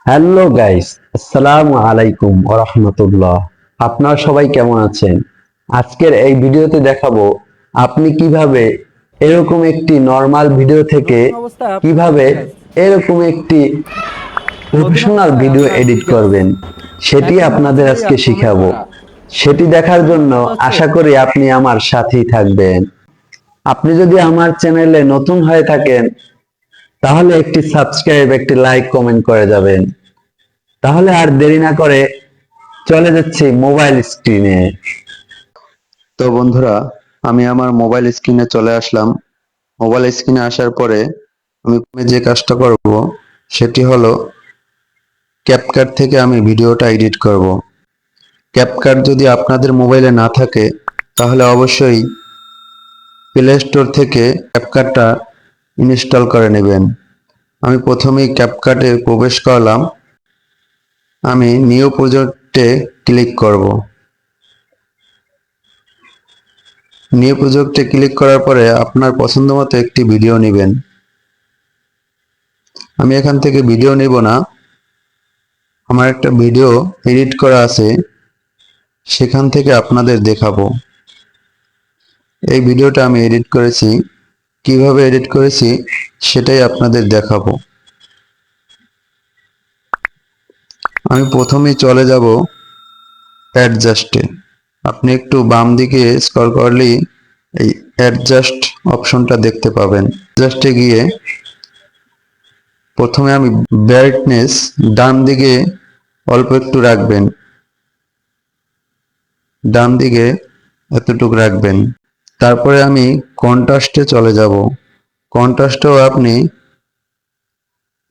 Hello guys, আসসালামু আলাইকুম ওয়া রাহমাতুল্লাহ। আপনারা সবাই কেমন আছেন? আজকের এই ভিডিওতে দেখাবো আপনি কিভাবে এরকম একটি নরমাল ভিডিও থেকে নতুন অবস্থা কিভাবে প্রতিদিন কাজ। এরকম একটি নতুন প্রফেশনাল অবস্থায় ভিডিও আপনার কি এডিট কাজ? করবেন সেটি একই আপনাদের প্রতিক্রিয়া আজকে কমেন্ট শিখাবো। করা। সেটি দেখার প্রথম জন্য ধাপটা হচ্ছে আশা করি আপনি আমার সাথেই থাকবেন। আপনি যদি আমার চ্যানেলে নতুন হয়ে থাকেন তাহলে একটি সাবস্ক্রাইব, একটি লাইক, কমেন্ট করে যাবেন। তাহলে আর দেরি না করে চলে যাচ্ছি মোবাইল স্ক্রিনে। তো বন্ধুরা, আমি আমার মোবাইল স্ক্রিনে চলে আসলাম। মোবাইল স্ক্রিনে আসার পরে আমি যে কাজটা করব সেটি হলো ক্যাপকাট থেকে আমি ভিডিওটা এডিট করব। ক্যাপকাট যদি আপনাদের মোবাইলে না থাকে তাহলে অবশ্যই প্লে স্টোর থেকে ক্যাপকাটটা ইনস্টল করে নেবেন। আমি প্রথমেই ক্যাপকাটে প্রবেশ করলাম। আমি নিউ প্রজেক্টে ক্লিক করব। নিউ প্রজেক্টে ক্লিক করার পরে আপনার পছন্দ মতো একটি ভিডিও নেবেন। আমি এখান থেকে ভিডিও নেব না, আমার একটা ভিডিও এডিট করা আছে, সেখান থেকে আপনাদের দেখাবো। এই ভিডিওটা আমি এডিট করেছি, কিভাবে এডিট করেছি সেটাই আপনাদের দেখাবো। আমি প্রথমেই চলে যাব অ্যাডজাস্টে। আপনি একটু বাম দিকে স্ক্রল করলেই এই অ্যাডজাস্ট অপশনটা দেখতে পাবেন। অ্যাডজাস্টে গিয়ে প্রথমে আমি ব্রাইটনেস ডান দিকে অল্প একটু রাখবেন, ডান দিকে এতটুকু রাখবেন। তারপরে আমি কন্ট্রাস্টে চলে যাব। কন্ট্রাস্টেও আপনি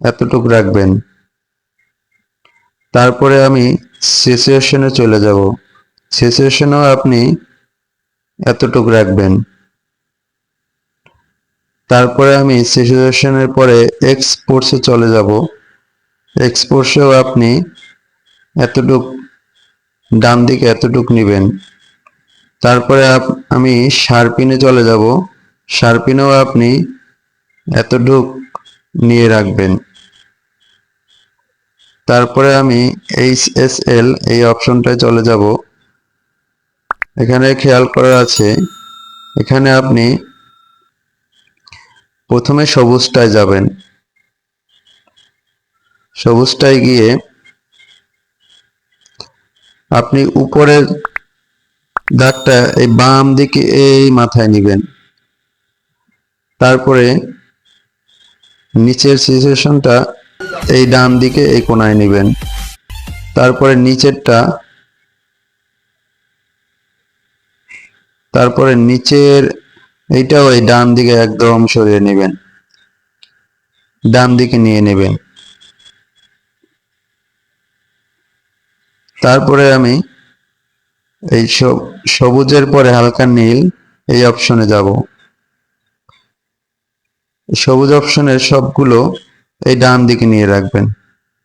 এতটুকু রাখবেন। তারপরে আমি স্যাচুরেশনে চলে যাব। স্যাচুরেশনেও আপনি এতটুকু রাখবেন। তারপরে আমি স্যাচুরেশনের পরে এক্সপোর্টসে চলে যাব। এক্সপোর্টসেও আপনি এতটুক, ডান দিকে এতটুক নেবেন। তারপরে আমি শার্পিনে চলে যাব। শার্পিনেও আপনি এতটুক নিয়ে রাখবেন। তারপরে আমি HSL এই অপশনটায় চলে যাব। এখানে খেয়াল করার আছে, এখানে আপনি প্রথমে সবুজটায় যাবেন। সবুজটায় গিয়ে আপনি উপরের দাগটা এই বাম দিকে এই মাথায় নেবেন। তারপরে নিচের সিচুয়েশনটা এই ডান দিকে এই কোণায় নেবেন। তারপরে নিচেরটা, তারপরে নিচের এইটাও এই ডান দিকে একদম সরিয়ে নেবেন, ডান দিকে নিয়ে নেবেন। তারপরে আমি এই সবুজের পরে হালকা নীল এই অপশনে যাব। সবুজ অপশনের সবগুলো এই ডান দিকে নিয়ে রাখবেন,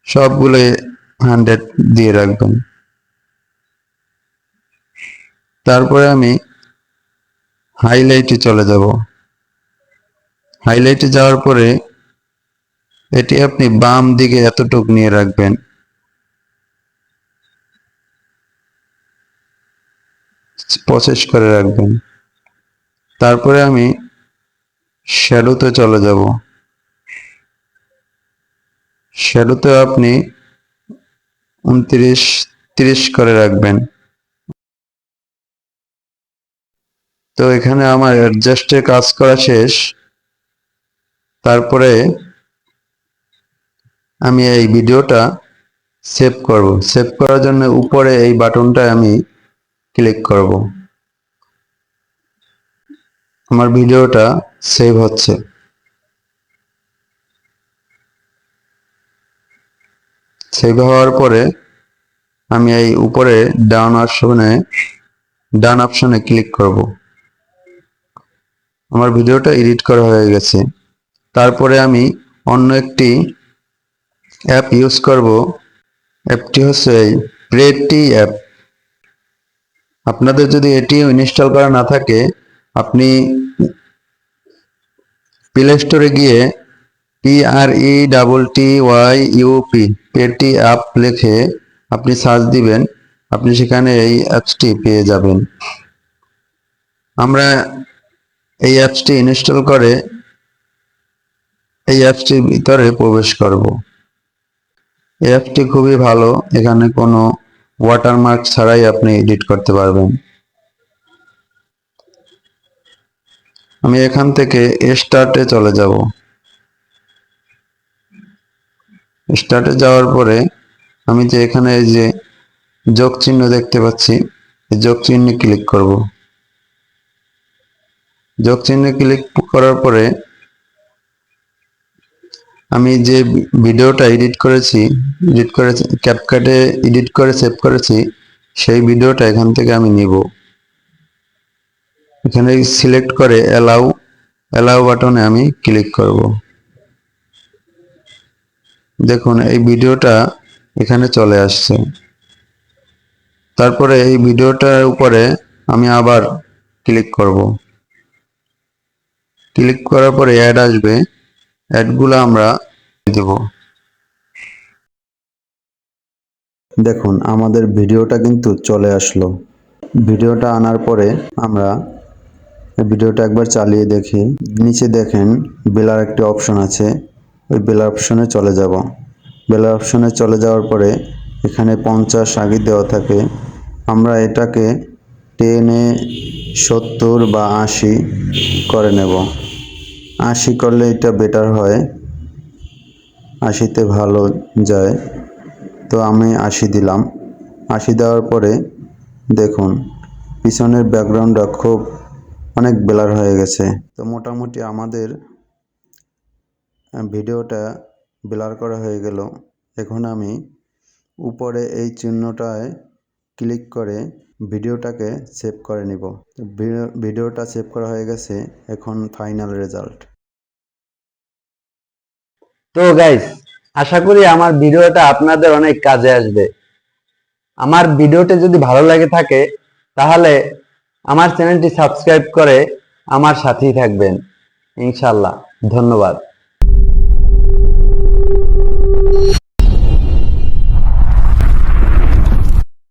সবগুলো 100 দিয়ে রাখবেন। তারপরে আমি হাইলাইটে চলে যাব। হাইলাইটে যাওয়ার পরে এটি আপনি বাম দিকে এতটুক নিয়ে রাখবেন। প্রসেস করে রাখবেন। তারপরে আমি শ্যাডোতে চলে যাব। শ্যাডোতে আপনি 29-30 করে রাখবেন। তো এখানে আমার অ্যাডজাস্টে কাজ করা শেষ। তারপরে আমি এই ভিডিওটা সেভ করব। সেভ করার জন্য উপরে এই বাটনটায় আমি ক্লিক করব। আমার ভিডিওটা সেভ হচ্ছে। সেভ হওয়ার পরে আমি এই উপরে ডান অপশনে ক্লিক করব। আমার ভিডিওটা এডিট করা হয়ে গেছে। তারপরে আমি অন্য একটি অ্যাপ ইউজ করব। অ্যাপটি হচ্ছে এই প্রেটি অ্যাপ। আপনাদের যদি এটিও ইনস্টল করা না থাকে, আপনি প্লে স্টোরে গিয়ে PRETTYUP পেটি অ্যাপ লিখে আপনি সার্চ দিবেন, আপনি সেখানে এই অ্যাপসটি পেয়ে যাবেন। আমরা এই অ্যাপসটি ইনস্টল করে এই অ্যাপসটির ভিতরে প্রবেশ করব। এই অ্যাপটি খুবই ভালো, এখানে কোনো ওয়াটারমার্ক ছাড়াই আপনি এডিট করতে পারবেন। আমি এখান থেকে স্টার্টে চলে যাব। স্টার্টে যাওয়ার পরে আমি যে এখানে এই যে যোগ চিহ্ন দেখতে পাচ্ছি, এই যোগ চিহ্নে ক্লিক করব। যোগ চিহ্নে ক্লিক করার পরে আমি যে ভিডিওটা এডিট করেছি ক্যাপকাটে এডিট করে সেভ করেছি, সেই ভিডিওটা এখান থেকে আমি নিব। এখানে সিলেক্ট করে অ্যালাউ বাটনে আমি ক্লিক করব। দেখুন এই ভিডিওটা এখানে চলে আসছে। তারপরে এই ভিডিওটার উপরে আমি আবার ক্লিক করব। ক্লিক করার পরে অ্যাড আসবে, অ্যাডগুলো আমরা দেব। দেখুন আমাদের ভিডিওটা কিন্তু চলে আসলো। ভিডিওটা আনার পরে আমরা ভিডিওটা একবার চালিয়ে দেখি। নিচে দেখেন বেলার একটি অপশন আছে, ওই বেলার অপশনে চলে যাব। বেলার অপশনে চলে যাওয়ার পরে এখানে 50 আগে দেওয়া থাকে, আমরা এটাকে টেনে 70 বা 80 করে নেব। 80 করলে এটা বেটার হয়, 80তে ভালো যায়, তো আমি 80 দিলাম। 80 দেওয়ার পরে দেখুন পিছনের ব্যাকগ্রাউন্ডটা খুব অনেক ব্লার হয়ে গেছে। তো মোটামুটি আমাদের ভিডিওটা ব্লার করা হয়ে গেল। এখন আমি উপরে এই চিহ্নটায় ক্লিক করে ভিডিওটাকে সেভ করে নিব। ভিডিওটা সেভ করা হয়ে গেছে, এখন ফাইনাল রেজাল্ট। তো গাইস, আশা করি আমার ভিডিওটা আপনাদের অনেক কাজে আসবে। আমার ভিডিওটি যদি ভালো লাগে থাকে তাহলে আমার চ্যানেলটি সাবস্ক্রাইব করে আমার সাথেই থাকবেন ইনশাআল্লাহ। ধন্যবাদ।